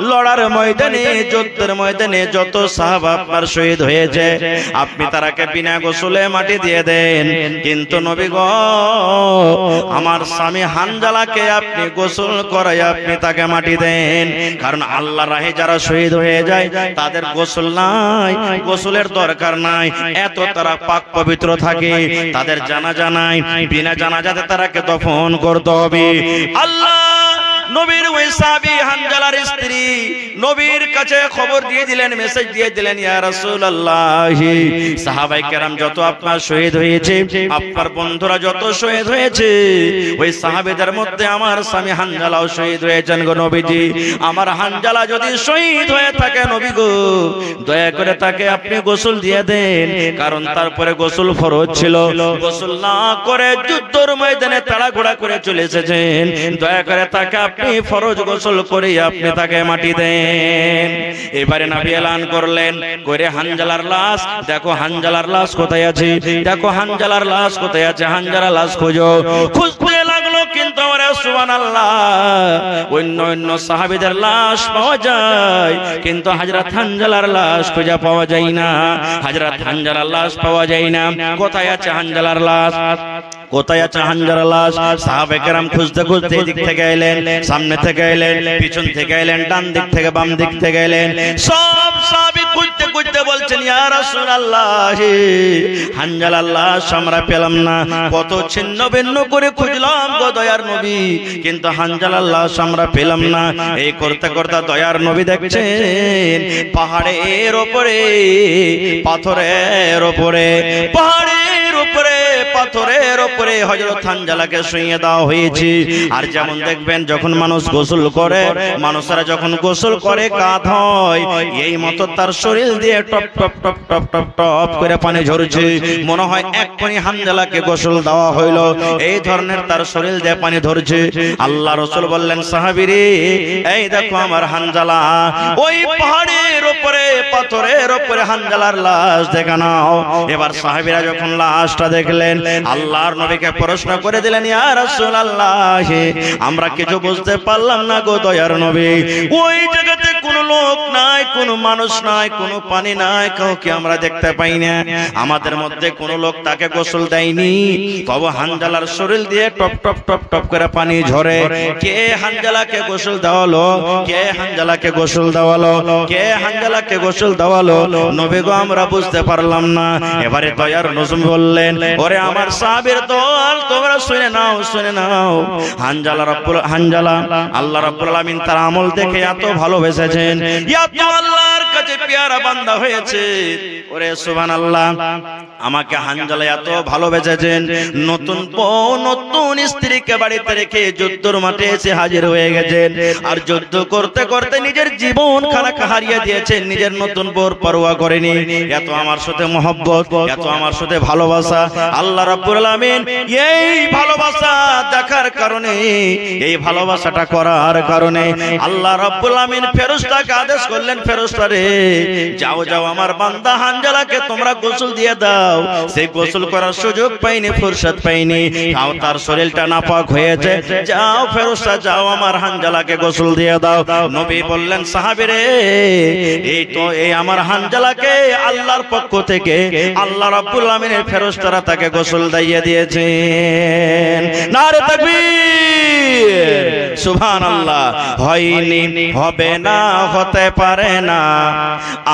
লড়ার ময়দানে, যুদ্ধের ময়দানে যত সাহাবা আপনার শহীদ হয়েছে, আপনি তারাকে বিনা গোসলে মাটি দিয়ে দেন, কিন্তু নবী গো, আমার স্বামী হানজালাকে আপনি গোসল করায় আপনি তাকে মাটি দেন। কারণ আল্লাহর রাহে যারা শহীদ হয়ে যায় তাদের গোসল নাই, গোসলের দরকার নাই, এত তারা পাক পবিত্র থাকে, তাদের জানাজা নাই, বিনা জানাজাতে তারাকে দফন করতে হবে। আল্লাহ নবীর ওই সাহাবী হানজালার স্ত্রী নবীর কাছে খবর দিয়ে দিলেন, মেসেজ দিয়ে দিলেন, ইয়া রাসূলুল্লাহ, সাহাবায়ে কেরাম যত আপনার শহীদ হয়েছে, আপনার বন্ধুরা যত শহীদ হয়েছে, ওই সাহাবীদের মধ্যে আমার স্বামী হানজালাও শহীদ হয়েছেন গো নবীজি। আমার হানজালা যদি শহীদ হয়ে থাকে নবী গো, দয়া করে তাকে আপনি গোসল দিয়ে দেন, কারণ তারপরে গোসল ফরজ ছিল, গোসল না করে যুদ্ধের ময়দানে তাড়াহুড়া করে চলে এসেছেন, দয়া করে তাকে আপনি ফরজ গোসল করে আপনি তাকে মাটি দেন। এবারে নবী এলান করলেন, করে হানজালার লাশ, দেখো হানজালার লাশ কোথায় আছে, দেখো হানজালার লাশ কোথায় আছে, হানজালার লাশ খোঁজো। খুঁজতে লাগলো, কিন্তু আমরা সুবহানাল্লাহ, অন্য অন্য সাহাবীদের লাশ পাওয়া যায়, কিন্তু হযরত হানজালার লাশ খুঁজে পাওয়া যায় না, হযরত হানজালার লাশ পাওয়া যায় না। কোথায় আছে হানজালার লাশ, কোথায় আছে হানজালার লাশ? সাহাবায়ে কেরাম খুঁজতে খুঁজতে এদিক থেকে এলেন, সামনে থেকে এলেন, পিছন থেকে এলেন, ডান দিক থেকে বাম দিক থেকে এলেন, সব সাহাবী খুঁজতে খুঁজতে বলছেন, ইয়া রাসূলুল্লাহ, হানজালার লাশ আমরা পেলাম না, কত ছিন্ন ভিন্ন করে খুঁজলাম গো দয়ার নবী, কিন্তু হানজালার লাশ আমরা পেলাম না। এই করতে করতে দয়ার নবী দেখছেন পাহাড়ের উপরে, পাথরের উপরে, পাহাড়ের উপরে, পাথরের উপরে হযরত হানজালাকে শুইয়ে দেওয়া হয়েছে। আর যেমন দেখবেন যখন মানুষ গোসল করে, মানুষরা যখন গোসল করে কাঁধ হয়, এই মতো তার শরীর দিয়ে top top top top top top করে পানি ঝরছে, মনে হয় এক্ষুনি হানজালাকে গোসল দেওয়া হইল, এই ধরনের তার শরীর দিয়ে পানি ধরছে। আল্লাহ রাসূল বললেন, সাহাবীরে এই দেখো আমার হানজালা, ওই পাহাড়ের উপরে, পাথরের উপরে হানজালার লাশ দেখে নাও। এবার সাহাবীরা যখন লাশটা দেখলেন, আল্লাহর নবীকে প্রশ্ন করে দিলেন, ইয়া রাসূলুল্লাহ, আমরা কিছু বুঝতে পারলাম না গো দয়ার নবী, ওই জায়গাতে কোন কোনো লোক নাই, কোনো মানুষ নাই, কোনো পানি নাই, কাউকে আমরা দেখতে পাই না। আমাদের মধ্যে কোনো লোক তাকে গোসল দেয়নি, তবে হানজালার শরীর দিয়ে টপ টপ টপ টপ করে পানি ঝরে। কে হানজালাকে গোসল দেওয়ালো? কে হানজালাকে গোসল দেওয়ালো? কে হানজালাকে গোসল দেওয়ালো? নবী গো আমরা বুঝতে পারলাম না। এবারে দয়ার নজম বললেন, ওরে আমার সাহাবীর দল, তোমরা শুনে নাও, শুনে নাও। হানজালা আল্লাহ রাব্বুল আলামিন তার আমল দেখে এত ভালোবেসেছেন, এত আল্লাহর কাছে পেয়ারা বান্দা হয়েছে। ওরে সুবহানাল্লাহ, আমাকে হানজালা এত ভালোবেসেছেন, নতুন বউ নতুন স্ত্রীকে বাড়িতে রেখে যুদ্ধের মাঠে এসে হাজির হয়ে গেছেন। আর যুদ্ধ করতে করতে নিজের জীবন খানাকে হারিয়ে দিয়েছেন, নিজের নতুন বউর পরোয়া করেনি। এত আমার সাথে মহব্বত, এত আমার সাথে ভালোবাসা। আল্লাহ রাব্বুল আলামিন এই ভালোবাসা দেখার কারণে, এই ভালোবাসাটা করার কারণে আল্লাহ রাব্বুল আলামিন ফেরেশতাকে আদেশ করলেন, ফেরেশতা রে যাও যাও আমার বান্দা হানজালাকে তোমরা গোসল দিয়ে দাও। সেই গোসল করার সুযোগ পাইনি, ফুরসত পাইনি, তাও তার শরীরটা নাপাক হয়েছে। যাও ফেরেশতা যাও আমার হানজালাকে গোসল দিয়ে দাও। নবী বললেন, সাহাবীরে এই তো এই আমার হানজালাকে আল্লাহর পক্ষ থেকে আল্লাহ রাব্বুল আলামিনের ফেরেশতারা তাকে গোসল দিয়ে দিয়েছেন। নারে তাকবীর, সুবহানাল্লাহ। হয়নি, হবে না, হতে পারে না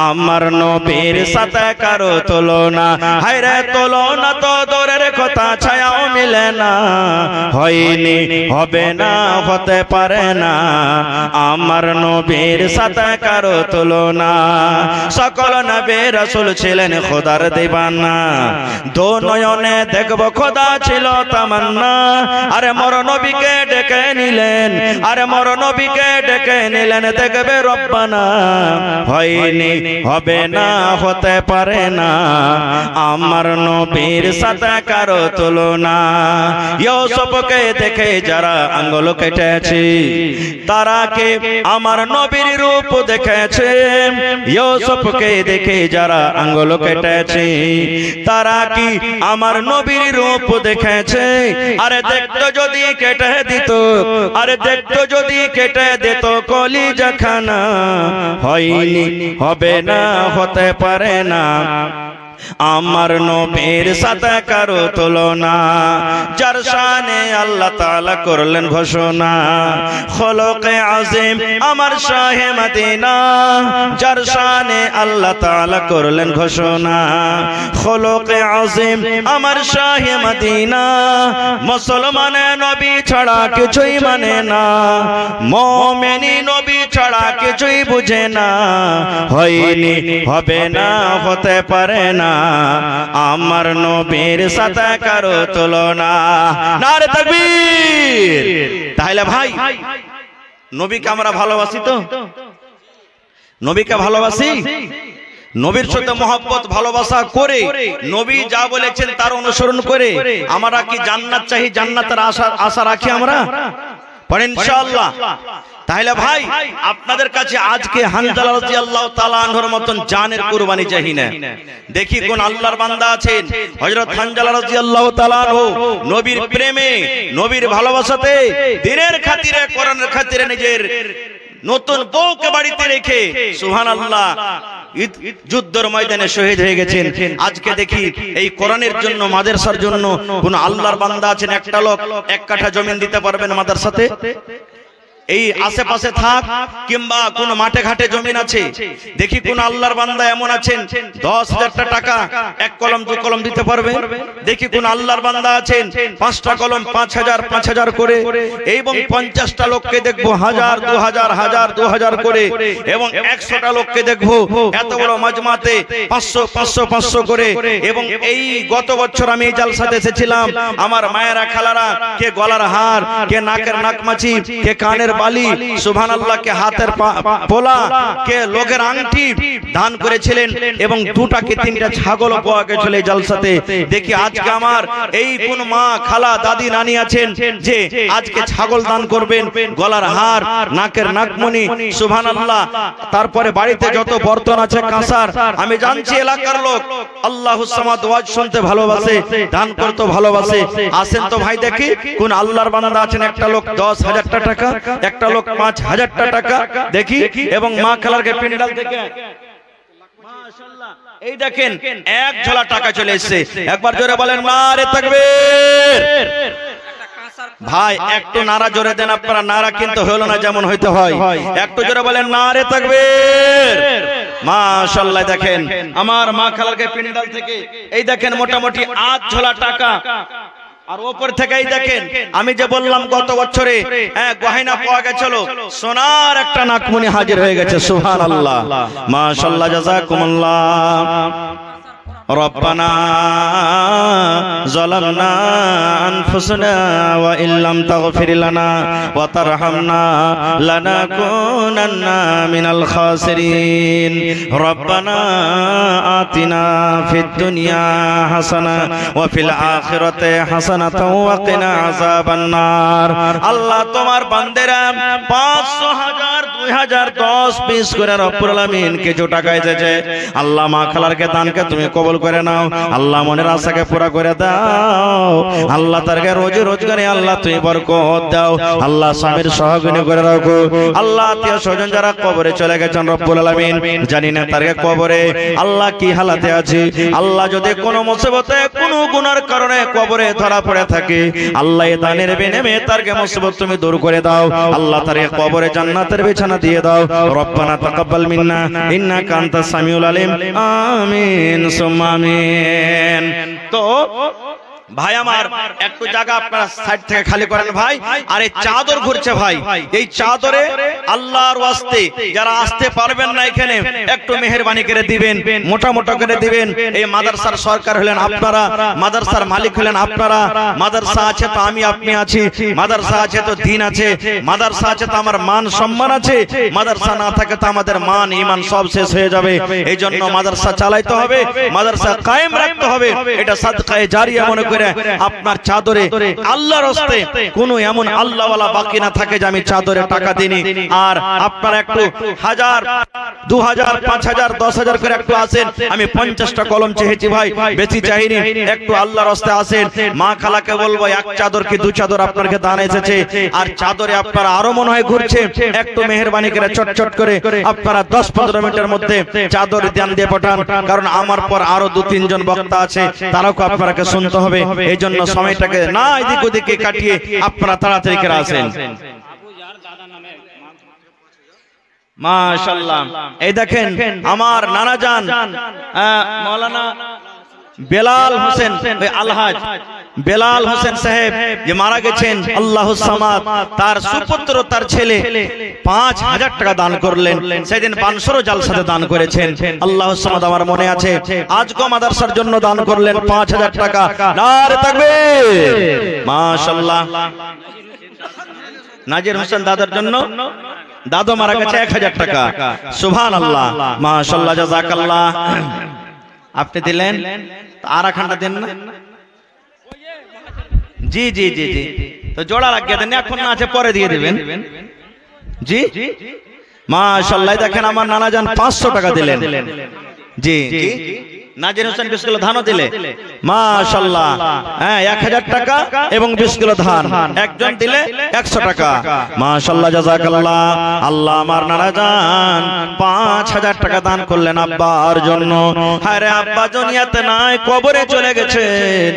আমার নবীর সাথে কারো তুলনা। হায়রে তুলনা তো দূরের কথা, ছায়াও মিলে না। হয়নি, হবে না, হতে পারে না আমার নবীর সাথে কারো তুলনা। সকল নবী রাসূল ছিলেন খোদার দিবানা, দো নয়নে দেখব খোদা ছিল তামান্না। আরে মোর নবীকে ডেকে নিলেন, আরে মোর নবীকে ডেকে নিলেন, দেখবে রব্বানা। হয়নি, হবে না, হতে পারে না আমার নবীর সাথে কারো তুলনা। ইউসুফকে দেখে যারা আঙ্গুল কেটেছে, তারা কে আমার নবীর রূপ দেখেছে। ইউসুফকে দেখে যারা আঙ্গুল কেটেছে, তারা কি আমার নবীর রূপ দেখেছে। আরে দেখতো যদি কেটে দিত, আরে দেখতো যদি কেটে দিত কলিজা খানা। হয়নি, হবে না, হতে পারে না আমার নবীর সাথে কারো তুলনা। যার শানে আল্লাহ তাআলা করলেন ঘোষণা, খলকে আযীম আমার শাহে মদিনা। যার শানে আল্লাহ তাআলা করলেন ঘোষণা, খলকে আযীম আমার শাহে মদিনা। মুসলমানে নবী ছাড়া কিছুই মানে না, মুমিনি নবী ছাড়া কিছুই বুঝে না। হয়নি, হবে না, হতে পারে না আমার নবীর সাথে কারো তুলনা। নারে তাকবীর। তাহলে ভাই নবীকে আমরা ভালোবাসি তো? নবীকে ভালোবাসি? নবীর সাথে মহব্বত ভালোবাসা করে, নবী যা বলেছেন তার অনুসরণ করে আমরা কি জান্নাত চাই, জান্নাতের আশা রাখি আমরা? পড়েন ইনশাআল্লাহ। তাহলে ভাই আপনাদের কাছে আজকে হানজালা রাদিয়াল্লাহু তাআলা আনহুর মতন জানের কুরবানি চাই না। দেখি কোন আল্লাহর বান্দা আছেন হযরত হানজালা রাদিয়াল্লাহু তাআলা আনহু নবীর প্রেমে, নবীর ভালোবাসাতে, দ্বীনের খাতিরে, কোরআনের খাতিরে নিজের নতুন বউকে বাড়িতে রেখে সুবহানাল্লাহ যুদ্ধের ময়দানে শহীদ হয়ে গেছেন। আজকে দেখি এই কোরআনের জন্য, মাদ্রাসার জন্য কোন আল্লাহর বান্দা আছেন, একটা লোক এক কাঠা জমি দিতে পারবেন মাদ্রাসাতে? এই আশেপাশে থাক কিংবা কোন মাঠে ঘাটে জমিন আছে, দেখি কোন আল্লাহর বান্দা এমন আছেন 10,000 টাকা এক কলম দু কলম দিতে পারবে? দেখি কোন আল্লাহর বান্দা আছেন 5টা কলম 5,000 করে, এবং 50টা লোককে দেখবো 1000 2000 1000 2000 করে, এবং 100টা লোককে দেখবো এত বড় মাজমাতে 500 করে। এবং এই গত বছর আমি এই জালসাতে এসেছিলাম, আমার মায়েরা খালারা কে গলার হার, কে নাকের নাকমাছি, কে কানের বালি, সুবহানাল্লাহ, কে হাতের পোলা, কে লোকের আংটি দান করেছিলেন, এবং 2টা কি 3টা ছাগল পাওয়া গেছিল এই জালসাতে। দেখি আজকে আমার এই কোন মা, খালা, দাদি, নানি আছেন যে আজকে ছাগল দান করবেন, গলার হার, নাকের নাকমণি, সুবহানাল্লাহ। তারপরে বাড়িতে যত বর্তন আছে কাঁসার, আমি জানছি এলাকার লোক আল্লাহুস সামাদ ওয়াজ শুনতে ভালোবাসে, দান করতে ভালোবাসে। আসেন তো ভাই দেখি কোন আল্লাহর বান্দা আছেন একটা লোক 10,000 টাকা একটা লোক 5000 টাকা দেখি এবং মা খালারকে পেন্ডাল থেকে মাশাআল্লাহ এই দেখেন এক ঝোলা টাকা চলে এসেছে। একবার জোরে বলেন নারে তাকবীর। ভাই একটু নারা জোরে দেন আপনারা, নারা কিন্তু হলো না যেমন হইতে হয়, একটু জোরে বলেন নারে তাকবীর। মাশাআল্লাহ দেখেন আমার মা খালারকে পেন্ডাল থেকে এই দেখেন মোটামুটি 8 ঝোলা টাকা। আর ওপর থেকেই দেখেন আমি যে বললাম গত বছরে গয়না পাওয়া গেছিল, সোনার একটা নাকমণি হাজির হয়ে গেছে। সুবহানাল্লাহ মাশাআল্লাহ জাযাকুমুল্লাহ। রব্বানা যালামনা আনফুসানা ওয়া ইল্লাম তাগফির লানা ওয়া তারহামনা লানাকুনান্না মিনাল খাসিরিন। রব্বানা আতিনা ফিদ দুনিয়া হাসানা ওয়া ফিল আখিরাতি হাসানাতাও ওয়া কিনা আযাবান নার। আল্লাহ তোমার বান্দেরা 500 1000 2000 10 20 করে রব্বুল আলামিন কিছু টাকা এসেছে, আল্লাহ মা খালারকে দানকে তুমি কবুল করে নাও। আল্লাহ মনের আশাকে পুরা করে দাও। আল্লাহ তারকে রোজি রোজগারে আল্লাহ তুমি বরকত দাও। আল্লাহ স্বামীর সহগুণী করে রাখো। আল্লাহ আত্মীয় স্বজন যারা কবরে চলে গেছেন রব্বুল আলামিন জানি না তারকে কবরে আল্লাহ কি হালাতে আছে। আল্লাহ যদি কোনো মুসিবতে কোনো গুনার কারণে কবরে ধরা পড়ে থাকে, আল্লাহ এই দানের বিনিময়ে তারকে মুসিবত তুমি দূর করে দাও। আল্লাহ তারকে কবরে জান্নাতের বিছানা দিয়ে দাও। রব্বানা তাকাব্বাল মিন্না ইন্নাকা আনতাস সামিউল আলিম। আমিন সুম্মা আমিন। তো ভাই আমার একটু জায়গা আপনারা সাইড থেকে খালি করেন ভাই। আর এই চাদর ঘুরছে ভাই, এই চাদরে আল্লাহর ওয়াস্তে যারা আসতে পারবেন না এখানে একটু মেহেরবানি করে দিবেন, মোটা মোটা করে দিবেন। এই মাদ্রাসার সরকার হলেন আপনারা, মাদ্রাসার মালিক হলেন আপনারা। মাদ্রাসা আছে তো আমি আপনি আছি, মাদ্রাসা আছে তো দিন আছে, মাদ্রাসা আছে তো আমার মান সম্মান আছে, মাদ্রাসা না থাকে তো আমাদের মান ঈমান সব শেষ হয়ে যাবে। এই জন্য মাদ্রাসা চালাইতে হবে, মাদ্রাসা কায়েম রাখতে হবে। এটা সাদকায়ে জারিয়া মনে করে আপনার চাদরে আল্লাহর রাস্তে কোনো এমন আল্লাহওয়ালা বাকি না থাকে যে আমি চাদরে টাকা দিইনি। আর আপনারা একটু 1000 2000 5000 10000 করে একটু আসেন। আমি 50টা কলম চেয়েছি ভাই, বেশি চাইনি। একটু আল্লাহর রাস্তে আসেন। মা খালাকে বলবো এক চাদর কি 2 চাদর আপনাকে দান এসেছে। আর চাদরে আপনারা আরো মনে হয় ঘুরছে, একটু মেহেরবানি করে চটচট করে আপনারা 10-15 মিনিটের মধ্যে চাদর দান দিয়ে পাঠান। কারণ আমার পর আরো 2-3 জন বক্তা আছে, তারাও আপনাকে শুনতে হবে। এই জন্য সময়টাকে না এদিক ওদিকে কাটিয়ে আপনারা তাড়াতাড়ি করে আসেন। মাশাআল্লাহ এই দেখেন আমার নানা জান মাওলানা বেলাল হোসেন আলহাজ বেলাল হোসেন সাহেব যে মারা গেছেন, আল্লাহুস সামাদ, তার সুপুত্র তার ছেলে 5000 টাকা দান করলেন। সেদিন বানসর জালসাতে দান করেছেন। আল্লাহুস সামাদ আমার মনে আছে। আজকে মাদ্রাসার জন্য দান করলেন 5000 টাকা। নারে তাকবীর। মাশাআল্লাহ নাজির হোসেন দাদার জন্য দাদু মারা গেছে 1000 টাকা। সুবহানাল্লাহ মাশাআল্লাহ জাযাকাল্লাহ। আপনি দিলেন আর খানটা দেন না? জি জি জি জি তো জোড়া লাগিয়ে দেন, এখন না আছে পরে দিয়ে দিবেন। জি মাশাআল্লাহ দেখেন আমার নানা জান 500 টাকা দিলেন। জি জি নাজির হোসেন 20 কিলো ধানও দিলে। মাশাআল্লাহ হ্যাঁ 1000 টাকা এবং 20 কিলো ধান একজন দিলে 100 টাকা। মাশাআল্লাহ জাযাকাল্লাহ। আল্লাহ আমার নানা জান 5000 টাকা দান করলেন আব্বার জন্য। আরে আব্বা দুনিয়াতে নাই, কবরে চলে গেছেন।